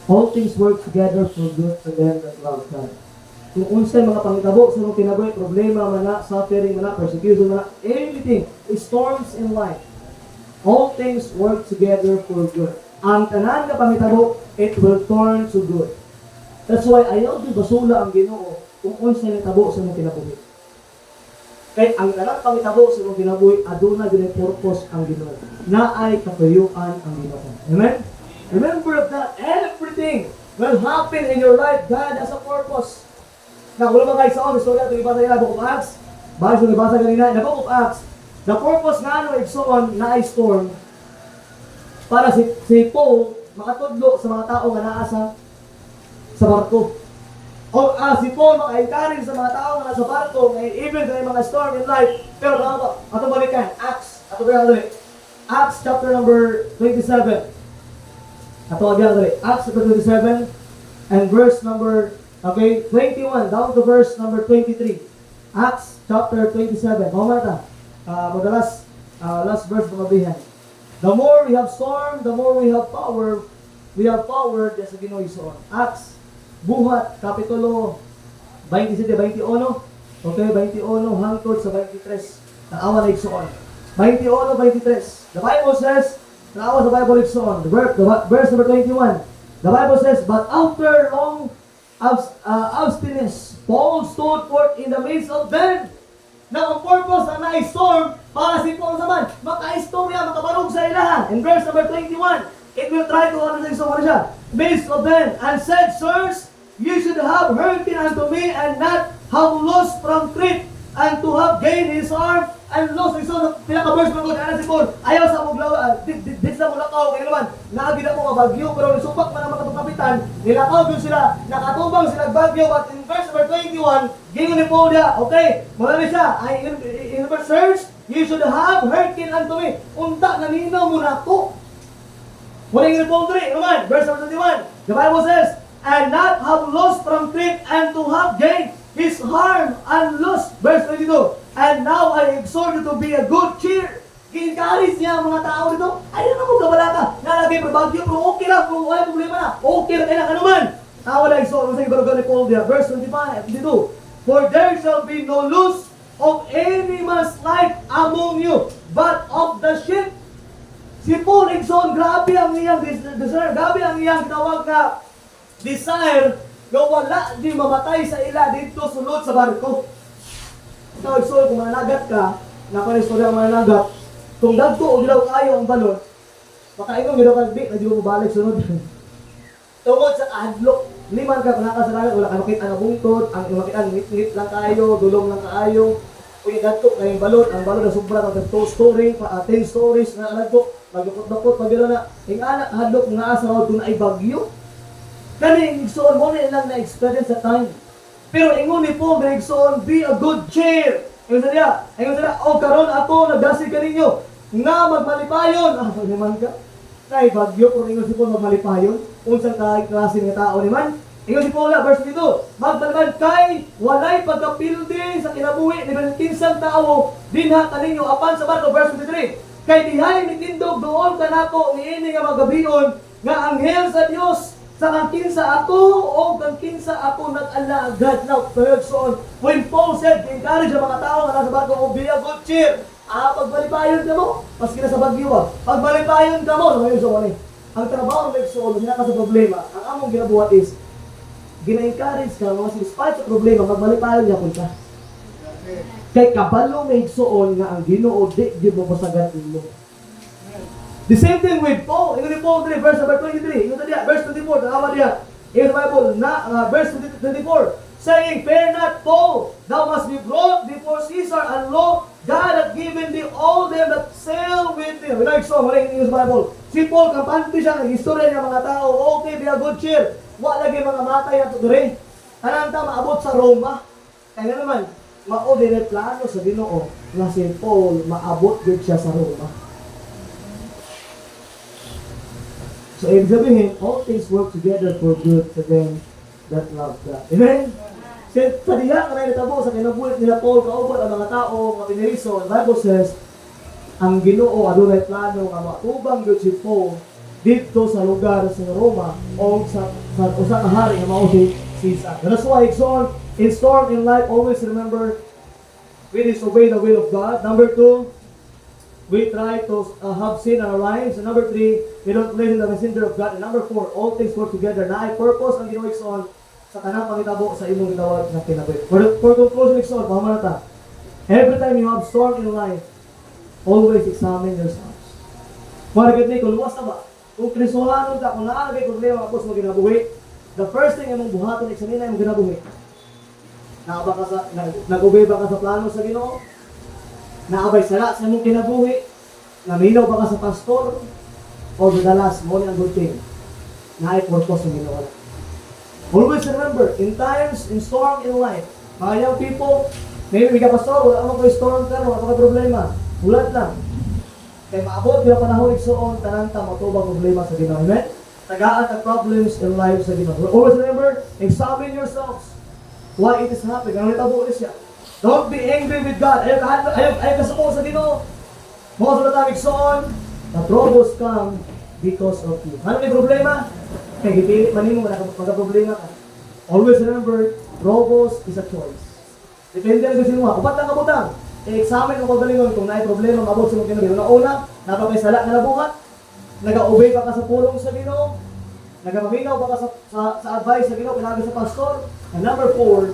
All things work together for good to them that love God. Kung unsay mga pangitabo sa mga kinabuhi, problema man na, suffering man na, persecution man na, anything, storms in life, all things work together for good. Ang tanan nga pangitabo, it will turn to good. That's why ayaw di basula ang Ginoo kung unsay nitabo sa mga kinabuhi. Kaya ang tanan pangitabo sa mga kinabuhi, aduna gyud purpose ang Ginoo. Naay katuyuan ang Ginoo. Amen? Remember that everything will happen in your life. God has a purpose. Na wala ba guys sa istorya ito ibasa nila Book of Acts? Bakit yung ibasa kanina? Na Book of Acts, the purpose nga ano igsoon na ay storm para si Paul makatudlo sa mga tao nga naa sa barko. O si Paul maka-encourage sa mga tao nga nasa barko, even sa mga storm in life. Pero atong balikan, Acts, Acts chapter number 27. Acts chapter 27 and verse number 21 down to verse number 23. Acts chapter 27. Mamata. Madalas last verse pamabihan. The more we have storm, the more we have power. We have power sa Ginoo isoon. Acts buhat kapitulo 27-21. Okay, 21 hangtod sa 23. Naawa na igsoon. 21-23. The Bible says, naawa sa Bible igsoon. Verse number 21. The Bible says, but after long abstinence, Paul stood forth in the midst of them. Now, ang purpose na na-storm para si Paul naman, maka-istorya, makabarog sa ilahan. In verse number 21, it will try to understand siya. Midst of them, and said, sirs, you should have hearkened unto me, and not have lost from Crete, and to have gained his arm, and lost. So, pinaka-verse mo ko, kaya si Paul, ayaw sa mong lawa, di sa mong lakaw, kaya naman, naagid ako nga bagyo, pero nisupak man ang mga kapitan, nilakaw yun sila, nakatubang sila bagyo, but in verse number 21, gingon ni Paul niya, okay, mula na siya, in verse search, you should have hearkened unto me. Unta, naninaw mo na ako. Mula yung Paul 3, naman, verse number 21, the Bible says, and not have lost from trip and to have gained his harm and loss. Verse 22, and now I exhort you to be a good cheer. Kinkaris niya ang mga tao dito. Ayun na mo, kabalata. Nalagay pa bagyo, pero okay lang, kung wala problema na. Okay na kailangan naman. Tawa na exhort, sa ibarog ni Paul there. Verse 25, 22, for there shall be no loss of any man's life among you, but of the sheep. Si Paul exhort, grabe ang iyang desire, grabe ang iyang tawag na desire na wala di mamatay sa ila dito sulod sa barko. Ikaw, so, kung mananagat ka, napanistorya ang mananagat, kung dagto o gilaw kayo ang balon, makainong gilaw ka, di, na di mo balik sunod. Tungod sa adlok, liman ka, panakasalanan, wala ka makita na bungtod, ang makita, ngit lang kayo, dulong lang kayo, kung yung dagto, kayong balon, ang balon na sobra, ng 2 story, 10 stories na dagto, magdukot-dukot, pagkala na, yung anak, hadlok, nga sa road, kung ay bagyo, kani igsoon mo na lang na-experience sa time. Pero ingon ni Paul na igsoon, be a good cheer. Ingon sa niya, o karon ako, nagdasig ka ninyo, nga magmalipayon. Naman ka? Kay bagyo, kung ingon si Paul magmalipayon, unsang klase ng tao naman. Ingon si Paul na, verse 22, magmalipayon kay, walay pagkapildi sa kinabuhi, ni kinsang tao, dinha kaninyo, apan sa barko, verse 23, kay dihay nitindog doon kanako, niini nga magabion, nga anghel sa Dios, sa kangkinsa ako o kangkinsa ako nag-alagad. Now, third song, when Paul said, encourage ang mga tao na nasa barko, oh, be a good cheer. Pagbalipayon ka mo, maski na sa bagyo ba? Pagbalipayon ka mo, ngayon sa wali. Ang trabaho ng Lexon, hinaka sa problema, ang among ginabuhat is, gina-encourage ka, mga despite sa problema, magbalipayon niya kung ka. Kay kabalo ng Lexon nga ang Ginoo di mo masagat mo. The same thing with Paul. In Paul 3, verse number 23. Ito diya, verse 24. Tama diya. In the Bible, verse 24. Saying, fear not, Paul, thou must be brought before Caesar, and lo, God hath given thee all them that sail with thee. Wala yung maling in the Bible. Si Paul, kampante siya, ng istorya ng mga tao. Okay, be a good cheer. Wa lagi mga matay na tudure. Ananta, maabot sa Roma. Kaya naman, maudinit plano sa Ginoo na si Paul, maabot din siya sa Roma. So, ibig sabihin, all things work together for good to them that love God. Amen? Sa diha ka na natabo sa kinabulit nila Paul, kaubot ang mga tao, mga piniriso, the Bible says, ang Ginoo adunay plano nga matubang gyud si Paul dito sa lugar sa Roma o sa usa ka hari nga mao si Caesar. That's why it's on in storm in life, always remember we disobey the will of God. Number 2, we try to have sin in our lives. And number 3, we don't listen to the messenger of God. And number 4, all things work together. Na ay purpose ang Ginoo igsoon sa kanang pangitabo sa imong gitawag na kinabuhi. For conclusion igsoon, pahaman ta. Every time you have storm in life, always examine yourselves. Maragad ni, kung luwas na ba? Kung krisohanon ka, kung naagay problema kapos mo ginabuhi, the first thing imong buhaton, examine na imong ginabuhi. Nag-obey ba ka sa plano sa Ginoo? Naabay sala sa imong kinabuhi, naminaw ba ka sa pastor, o madalas mo ni ang good thing, na ay purpose ng ginawa. Always remember, in times, in storm in life, mga young people, maybe ka pastor, wala mo ko storm ka, wala ka problema, ulat lang. Kaya maabot yung panahon igsoon, tananta, matubang problema sa Ginoo. Amen? Tagaan ang problems in life sa Ginoo. Always remember, examine yourselves. Why it is happening. Ano nitabo ulit siya? Don't be angry with God. Ayaw kasako sa Ginoo. Mga sulatang igsoon, the troubles come because of you. Ano may problema? Kaya gipilit man mo, magka-problema ka. Always remember, troubles is a choice. Depende ang gusto mo. Upat lang kabutang. I-examine mo kagalingon kung naay problema, mabot sa mga Ginoo. Una, napakisala na nabuhat. Nag-obey pa ka sa pulong sa Ginoo. Nagapaminaw pa ka sa advice sa Ginoo, pinagi sa pastor. And number 4,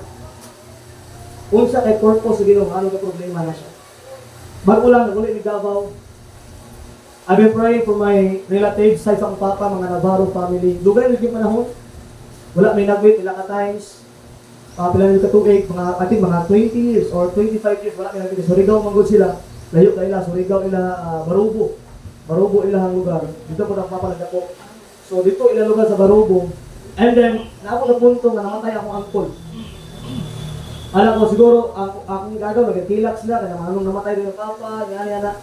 unsa kay purpose sa Ginoo, ano ka problema na siya. Bago lang, naguli ni Davao. I've been praying for my relatives sa isang papa, mga Navarro family. Lugay naging panahon. Wala may nagwit, ilang ka times. pila nila katuig, I think mga 20 years or 25 years, wala kaya Surigao manggod sila, layo ka ila, Surigao ila, Barubo ila ang lugar, dito po nagpapalag ako. So dito ila lugar sa Barubo, and then, naako na punto nga namatay akong angkol. Alam ko siguro, akong gagaw, nagkilak sila, kaya manong namatay din ang papa, yana.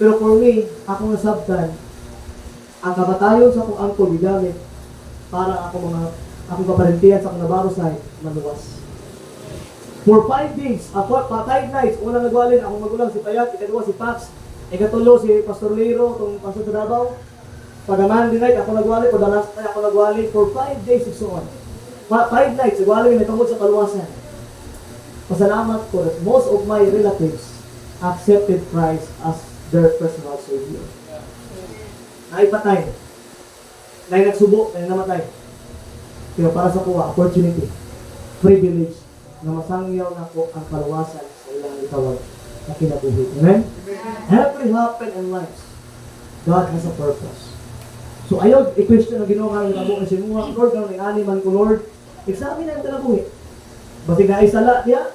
Pero for me, akong nasabtan, ang kamatayon sa akong angkol, gigamit, para akong kaparentiyan sa akong Navarro side, maluwas. For 5 days, 5 nights, unang nagwalin, akong magulang si Payat, ikaduwa si Pax, ikatulo si Pastor Liro, itong Pastor Tadabaw. Pag-aman din night, ako nagwalin, o the last night ako nagwalin, for 5 days, so on. 5 nights, nagwalin, may tungkol sa kaluwasan. Pasalamat ko that most of my relatives accepted Christ as their personal Savior. Naipatay, na nagsubo, na namatay. Pero para sa kuha, opportunity, privilege, na masangyaw na ko ang kaluwasan sa ilang itawag na kinabuhi. Amen? Every happen in life, God has a purpose. So ayaw, i-question na ginawa ng nabuhi si Muha, Lord, kung nang man ko, Lord, examine na yung kinabuhi. Basig na isala niya,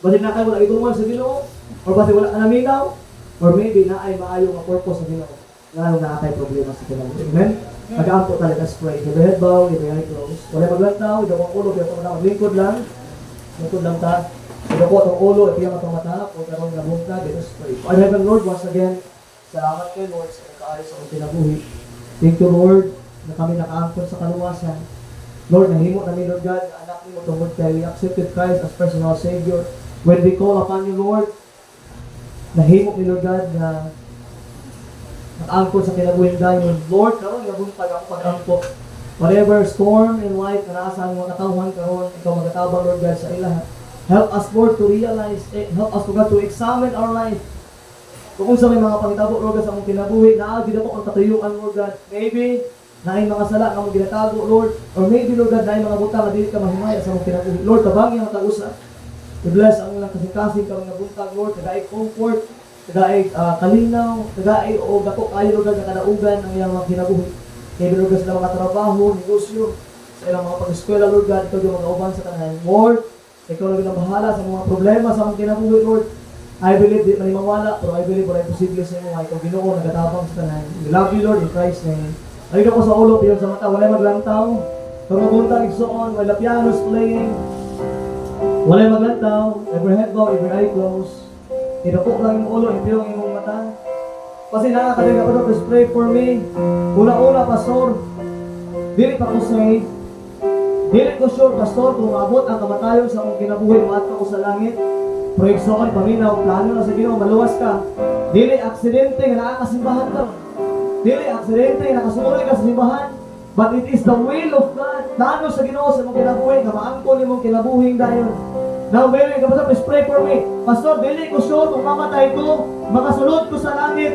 basig na kayo wala ituman sa Ginoo, or basig wala ka naminaw, or maybe na ay maayo ang purpose sa Ginoo. Nga na atay problema sa kinabuhi. Amen? Mag-aampo tayo, let's pray. Give your head bow, give your eye close. Wala maglantaw, ito ang ulo, ito ang lingkod lang. Lingkod lang ta. Ito po itong ulo, ito yung itong mata, kung karoon na buntag, let's pray. Our Heavenly Lord, once again, salamat kayo, Lord, sa nakaayos sa kong kinabuhi. Thank you, Lord, na kami nakaangkon sa kaluwasan. Lord, nahimo namin, Lord God, anak mo tungod kay we accepted Christ as personal Savior. When we call upon you, Lord, nahimo ni Lord God na nakaangkon sa kinabuhin dayon. Lord, karon nabuntag ako pag-angko. Whatever storm in life na nasa mo katawhan karon, ikaw magatabang, Lord God, sa ilaha. Help us, Lord, to realize, help us, Lord God, to examine our life. Kung sa may mga pangitabo, Lord God, sa mong kinabuhi, naagid ako ang katuyuan, Lord God. Maybe, na ay mga sala nga mong ginatago, Lord. Or maybe, Lord God, na ay mga butang na dili ka mahimaya sa mong kinabuhi. Lord, tabangin ang tausa. To bless ang ilang kasing-kasing ka mga buntag, Lord. Kagaay comfort, kagaay kalinaw, kagaay o dako kayo, Lord God, na kadaugan ang iyang mga kinabuhi. Kaya, Lord God, sa mga trabaho, negosyo, sa ilang mga pag-eskwela, Lord God, ikaw yung mga uban sa kanahan. Lord, ikaw lang yung bahala sa mga problema sa mga kinabuhi, Lord. I believe di manimawala, pero I believe wala imposible sa inyo. Ikaw Ginoo, nagatabang sa kanahan. We love you, Lord, in Christ's name. Ayun ako sa ulo, piyon sa mata, wala maglantaw. Kung mabuntag, igsoon, wala pianos playing. Wala maglantaw, every head bow, every eye close. Inapok lang yung ulo, ipiyong yung mata. Kasi nakakaliga ko, please pray for me. Una-una, Pastor, dili pa ko say, dili ko sure, Pastor, kung maabot ang kamatayon sa akong kinabuhi, maat ko sa langit. Pero igsoon, paminaw, plano na sa Ginoo, maluwas ka. Dili, aksidente, nga nakakasimbahan ka. Dili, aksidente, nakasuloy ka sa simbahan. But it is the will of God. Plano sa Ginoo sa mong kinabuhi, nga maangkon ni mong kinabuhing dayon. Now, maybe, Pastor, please pray for me. Pastor, dili ko sure kung mamatay ko, makasulod ko sa langit.